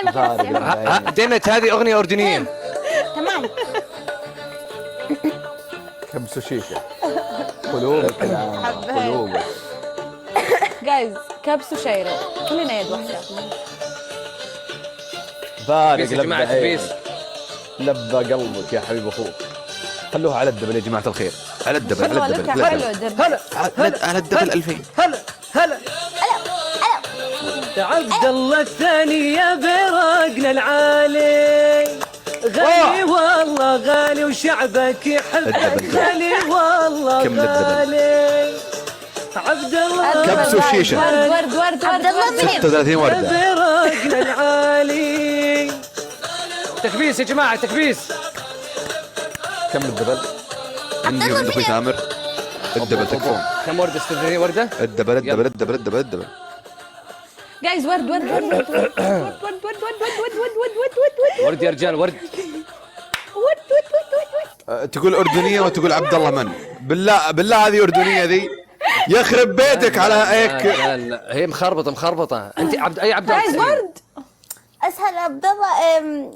يمك نفسي. ديمت هذه اغنيه اردنيه. تمام. كبسوا شيشه. قلوبك قلوبك. جايز كبسوا شايرة كلنا يد واحدة. فارق يا جماعه تبيس. لبى قلبك يا حبيب اخوك. خلوها على الدبل يا جماعه الخير. على الدبل على الدبل هلا على الدبل 2000. هلا عبد الله الثاني يا برقنا العالي، غالي والله غالي وشعبك يحبك، غالي والله غالي. عبد الله كبسوا شيشه. ورد عبد الله منير 36 ورده. برقنا العالي. تكبيس يا جماعه تكبيس. كم الدبل؟ عندي عند اخوي تامر. الدبل تكفون. كم ورده؟ 36 ورده. الدبل الدبل الدبل الدبل الدبل. جايز ورد ورد يا رجال ورد. تقول اردنيه وتقول عبد الله من؟ بالله هذه اردنيه ذي. يخرب بيتك على هيك. لا هي مخربطه. انت اي عبد الله؟ جايز ورد. اسهل عبد الله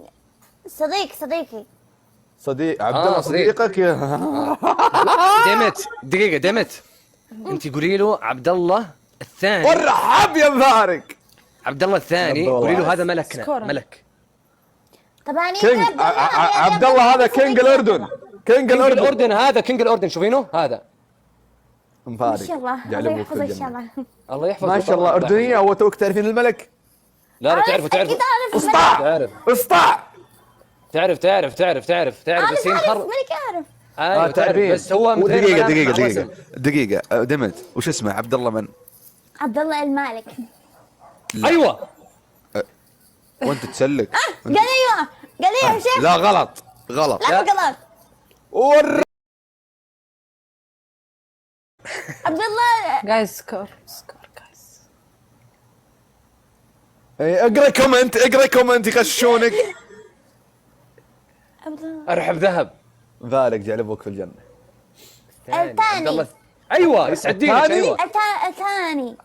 صديقي. صديق عبد الله صديقك يا ديمت انت قولي له عبد الله الثاني. ورحب يا مبارك. عبد الله الثاني قولي له هذا ملكنا ملك. طبعا كينج عبد الله هذا كينج الاردن. كينج الاردن هذا كينج الاردن. شوفينه هذا مفارق. ان شاء الله الله يحفظه ان شاء الله. الله يحفظه. ما شاء الله اردنيه. هو توك تعرفين الملك؟ لا تعرفوا اكيد اعرف اسطع اسطع. تعرف بس هي مخرب. ملك اعرف. ايوه تعرف بس هو دقيقه دمت. وش اسمه عبد الله من؟ عبد الله المالك. ايوه وانت تسلك. قال ايوه يا شيخ. لا غلط. لا غلط. عبد الله. جايز سكور جايز. اقرا كومنت يغشونك. ارحب ذهب. فارق جعل ابوك في الجنه. الثاني. ايوه يسعد دينك. ايوه الثاني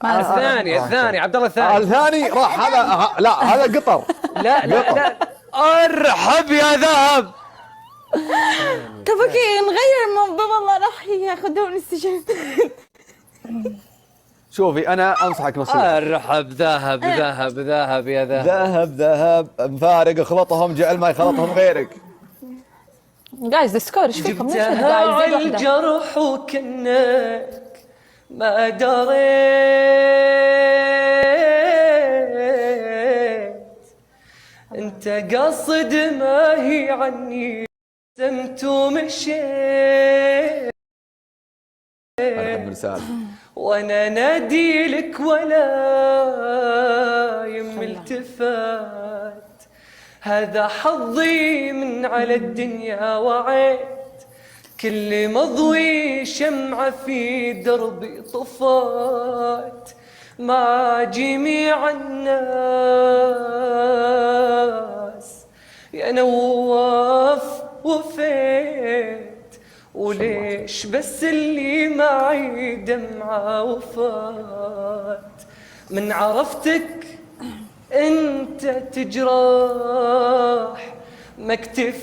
عبد الله الثاني. الثاني راح. هذا لا هذا قطر. لا ارحب يا ذهب. طب اوكي نغير الموضوع والله راح ياخذون السجن. شوفي انا انصحك نصيحه. ارحب ذهب يا ذهب. ذهب مفارق اخلطهم جعل ما يخلطهم غيرك. جايز السكور ايش فيكم؟ ليش جبتها على الجرح وكنك ما دريت، انت قصد ما هي عني سمت ومشيت، وانا نادي لك ولا يم التفات، هذا حظي من على الدنيا وعيت، كل مضوي شمعة في دربي طفات، مع جميع الناس يا نواف وفيت، وليش بس اللي معي دمعة وفات، من عرفتك انت تجراح ما اكتفيت،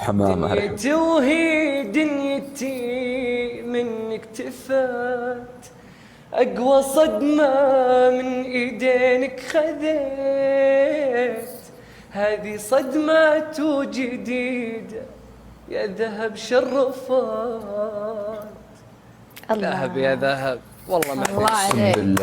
دنيتي وهي دنيتي منك تفات، اقوى صدمة من ايدينك خذيت، هذه صدمة جديدة يا ذهب شرفات. ذهب يا ذهب والله ما الله عليك.